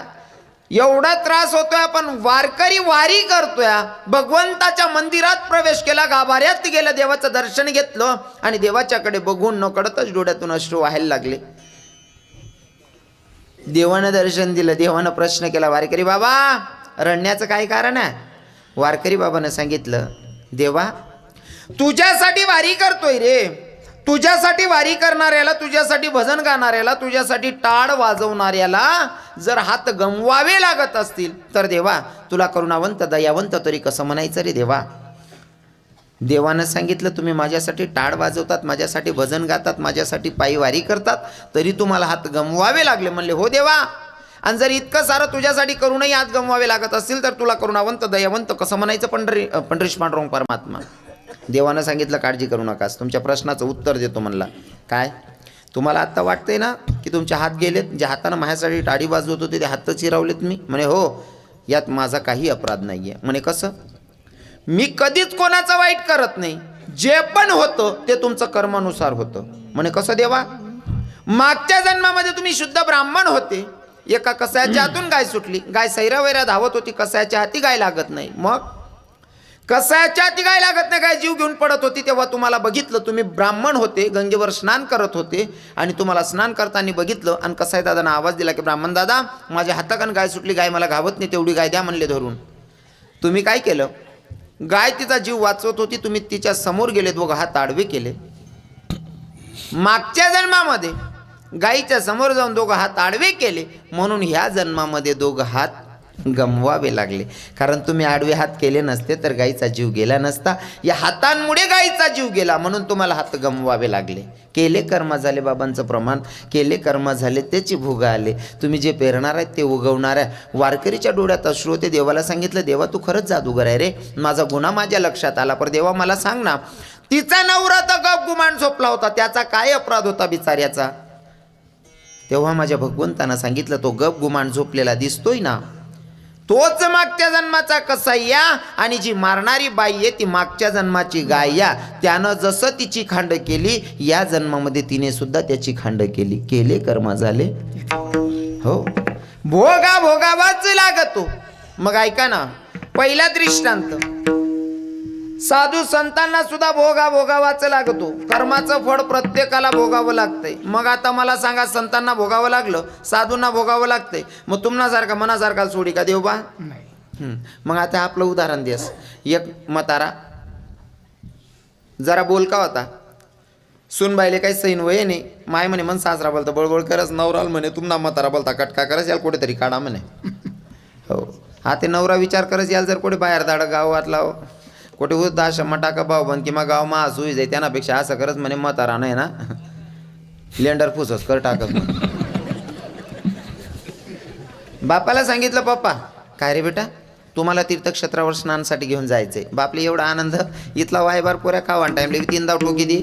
एवढा त्रास होतोय आपण वारकरी वारी करतोय भगवंताच्या मंदिरात प्रवेश केला गाभाऱ्यात गेलं देवाचं दर्शन घेतलं आणि देवाच्याकडे बघून न कळतच डोळ्यातून अश्रू व्हायला लागले देवानं दर्शन दिलं देवानं प्रश्न केला वारकरी बाबा रडण्याचं काय कारण आहे वारकरी बाबानं सांगितलं देवा तुझ्यासाठी वारी करतोय रे तुझ्यासाठी वारी करणाऱ्याला तुझ्यासाठी भजन गाणाऱ्याला तुझ्यासाठी टाळ वाजवणाऱ्याला जर हात गमवावे लागत असतील तर देवा तुला करुणावंत दयावंत तरी कसं म्हणायचं रे देवा देवानं सांगितलं तुम्ही माझ्यासाठी टाळ वाजवतात माझ्यासाठी भजन गातात माझ्यासाठी पायी वारी करतात तरी तुम्हाला हात गमवावे लागले म्हणले हो देवा आणि जर इतकं सारं तुझ्यासाठी करूनही हात गमवावे लागत असतील तर तुला करुणावंत दयावंत कसं म्हणायचं पंढरीश पांडुरंग परमात्मा देवानं सांगितलं काळजी करू नकास तुमच्या प्रश्नाचं उत्तर देतो म्हणला काय तुम्हाला आत्ता वाटतंय ना की तुमचे हात गेलेत जे हातानं माझ्यासाठी टाळी वाजवत होते ते हात चिरावलेत मी म्हणे हो यात माझा काही अपराध नाही आहे म्हणे कसं मी कधीच कोणाचं वाईट करत नाही जे पण होतं ते तुमचं कर्मानुसार होतं म्हणे कसं देवा मागच्या जन्मामध्ये तुम्ही शुद्ध ब्राह्मण होते एका कसायाच्या हातून गाय सुटली गाय सैरावैरा धावत होती कसायाच्या हाती गाय लागत नाही मग कसायाच्या हाती गाय लागत नाही गाय जीव घेऊन पडत होती तेव्हा तुम्हाला बघितलं तुम्ही ब्राह्मण होते गंगेवर स्नान करत होते आणि तुम्हाला स्नान करताना बघितलं आणि कसाय दादांना आवाज दिला की ब्राह्मण दादा माझ्या हाताकडून गाय सुटली गाय मला घावत नाही तेवढी गाय द्या म्हणले धरून तुम्ही काय केलं गाय तिचा जीव वाचवत होती तुम्ही तिच्या समोर गेले दोघं हात आडवे केले मागच्या जन्मामध्ये गायीच्या समोर जाऊन दोघं हात आडवे केले म्हणून ह्या जन्मामध्ये दोघं हात गमवावे लागले कारण तुम्ही आडवे हात केले नसते तर गायीचा जीव गेला नसता या हातांमुळे गायीचा जीव गेला म्हणून तुम्हाला हात गमवावे लागले केले कर्म झाले बाबांचं प्रमाण केले कर्म झाले त्याची भोग आले तुम्ही जे पेरणार आहेत ते उगवणार आहे वारकरीच्या डोळ्यात अश्रू होते देवाला सांगितलं देवा तू खरंच जादूगर आहे रे माझा गुन्हा माझ्या लक्षात आला पण देवा मला सांग ना तिचा नवरा तर गप गुमान झोपला होता त्याचा काय अपराध होता बिचाऱ्याचा तेव्हा माझ्या भगवंतानं सांगितलं तो गप गुमान झोपलेला दिसतोय ना तोच मागच्या जन्माचा कसाय्या आणि जी मारणारी बाई आहे ती मागच्या जन्माची गाया त्यानं जसं तिची खांड केली या जन्मामध्ये तिने सुद्धा त्याची खांड केली केले कर्म झाले हो भोगा भोगावाच लागतो मग ऐका ना पहिला दृष्टांत साधू संतांना सुद्धा भोगा भोगावाच लागतो कर्माचं फळ प्रत्येकाला भोगावं लागतंय मग आता मला सांगा संतांना भोगावं लागलं साधूंना भोगावं लागतंय मग तुम्हासारखा मनासारखा सोडी का देव बा मग आता आपलं उदाहरण देस एक म्हातारा जरा बोलका होता सुनबाईले काही सैन वय नाही. माय म्हणे मन सासरा बोलता बळबळ करस, नवराल म्हणे तुम्हाला म्हातारा बोलता कटका करस, याला कुठेतरी काढा म्हणे. हो हा ते नवरा विचार करस याल जर कुठे बाहेर दाडं गावातला कुठे वृद्धाश्रम टाका भाऊ बन किंवा गाव मा सुई जाई त्यानापेक्षा असं करत म्हणे म्हातारा नाही ना लेंडर फुसस कर टाकत म्हणे. बापाला सांगितलं पप्पा काय रे बेटा तुम्हाला तीर्थक्षेत्रावर स्नानासाठी घेऊन जायचंय. बापले एवढा आनंद इथला वायबार पोऱ्या का वन टाईमले 3दा टोकी दे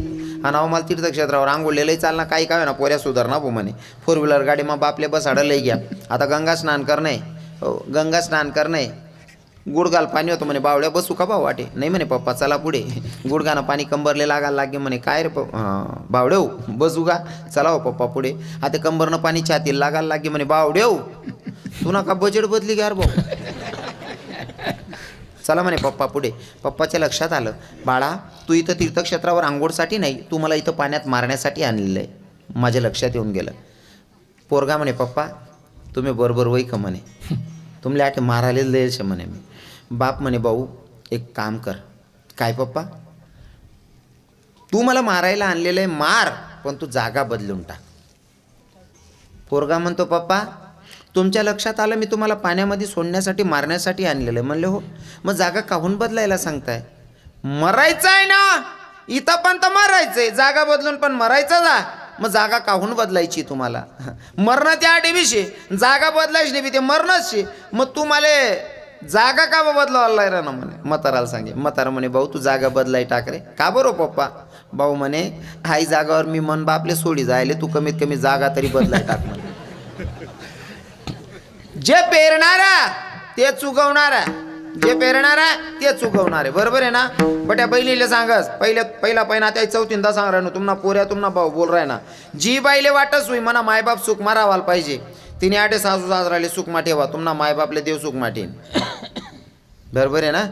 आणि अहो मला तीर्थक्षेत्रावर आंघोळलेलंही चालना काही काय ना पोऱ्या सुधारणा भो म्हणे. 4 व्हीलर गाडी मग बापले बसाडं लई घ्या. आता गंगा स्नान करणं हो गंगा स्नान करणं गुडगाल पाणी होतं म्हणे. बावड्या बसू का भाऊ वाटे नाही म्हणे पप्पा चला पुढे. गुडगानं पाणी कंबरले लागायला लागे म्हणे. काय रे बावडेव बसू का चला हो पप्पा पुढे. आता कंबरनं पाणी छातीला लागायला लागे म्हणे. बावडेव तू नका बजेट बदली गार भाऊ चला म्हणे पप्पा पुढे. पप्पाच्या लक्षात आलं बाळा तू इथं तीर्थक्षेत्रावर आंघोळसाठी नाही तू मला इथं पाण्यात मारण्यासाठी आणलेलं आहे. माझ्या लक्षात येऊन गेलं. पोरगा म्हणे पप्पा तुम्ही बरोबर वय का म्हणे तुमल्या आठ मारायला द्यायचे म्हणे मी. बाप म्हणे भाऊ एक काम कर. काय पप्पा तू मला मारायला आणलेलं आहे मार पण तू जागा बदलून टाक. पोरगा म्हणतो पप्पा तुमच्या लक्षात आलं मी तुम्हाला पाण्यामध्ये सोडण्यासाठी मारण्यासाठी आणलेलं आहे. म्हणले हो मग जागा काहून बदलायला सांगताय. मरायचं आहे ना इथं पण तर मरायचंय जागा बदलून पण मरायचं जा. मग जागा काहून बदलायची तुम्हाला मरणं त्या विषय जागा बदलायची नाही ते मरणच शे. मग तू मला जागा का बदलावायला ना म्हणे. म्हाताराला सांगे. म्हातारा म्हणे भाऊ तू जागा बदलाय टाक रे. का बरो पप्पा. भाऊ म्हणे हाई जागावर मी मन बापले सोडी जायले तू कमीत कमी जागा तरी बदलाय टाक म्हणे. जे पेरणारा ते चुकवणारा जे पेरणारा ते चुकवणारे बरोबर आहे ना. बट्या बहिणीला सांगस पहिला पहिना त्या 4-3दा सांग राहिनो तुम्हाला पोऱ्या तुम्हाला भाऊ बोल राय ना. जी बाईले वाटच होई म्हणा मायबाप सुख मारावाल पाहिजे तिने आटे सासू सासराले सुखमा ठेवा तुम्हाला मायबापले देव सुखमा ठेन बरोबर आहे ना.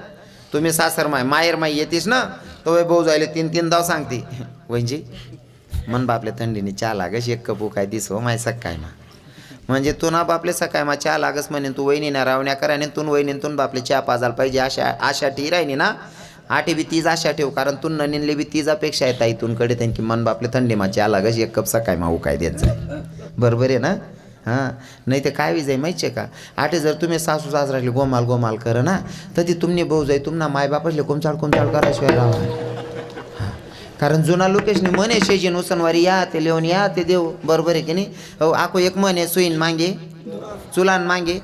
तुम्ही सासर मायर माई येतीस ना तो भाऊ जायले 3-3दा सांगते वहिंजी मन बापले थंडीने चहा लागस 1 कप काय दिस हो माय सकाय मा म्हणजे तू ना बापले सकाळ मा चहा लागस म्हणे तू वहिनी ना रावण्या करा आणि तू वहिनीतून बापले चहा पाजायला पाहिजे आशा ठी राहिनी ना. आठी बी तीज आशा ठेव कारण तू ननीनले बी तीजापेक्षा येता इथून कडे त्यांची मन बापले थंडी मा चहा लागस 1 कप सकाळ मा काय देत जाय बरोबर आहे ना. हां नाही ते काय विजाय माहिती आहे का. आटे जर तुम्ही सासू सासराले गोमाल कर ना तर ती तुमने भाऊ जाई तुम्हाला मायबापासले कोमचाळ कराशिवाय राहा. कारण जुना लोकेशने म्हणे शेजी नुसनवारी या ते लिहून या ते देव बरोबर आहे की नाही. हो आखो एक म्हणे सुईन मागे चुलान मागे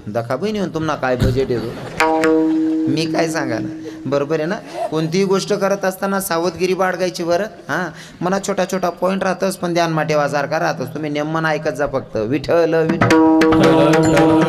दखा बहिणी येऊन तुम्हाला काय बजेट येतो मी काय सांगा ना बरोबर आहे ना. कोणतीही गोष्ट करत असताना सावधगिरी बाळगायची बरं. हां मना छोटा पॉईंट राहतच पण ध्यान माटेवासारखा राहतोच. तुम्ही नेमन ऐकत जा फक्त विठ्ठल विठ्ठल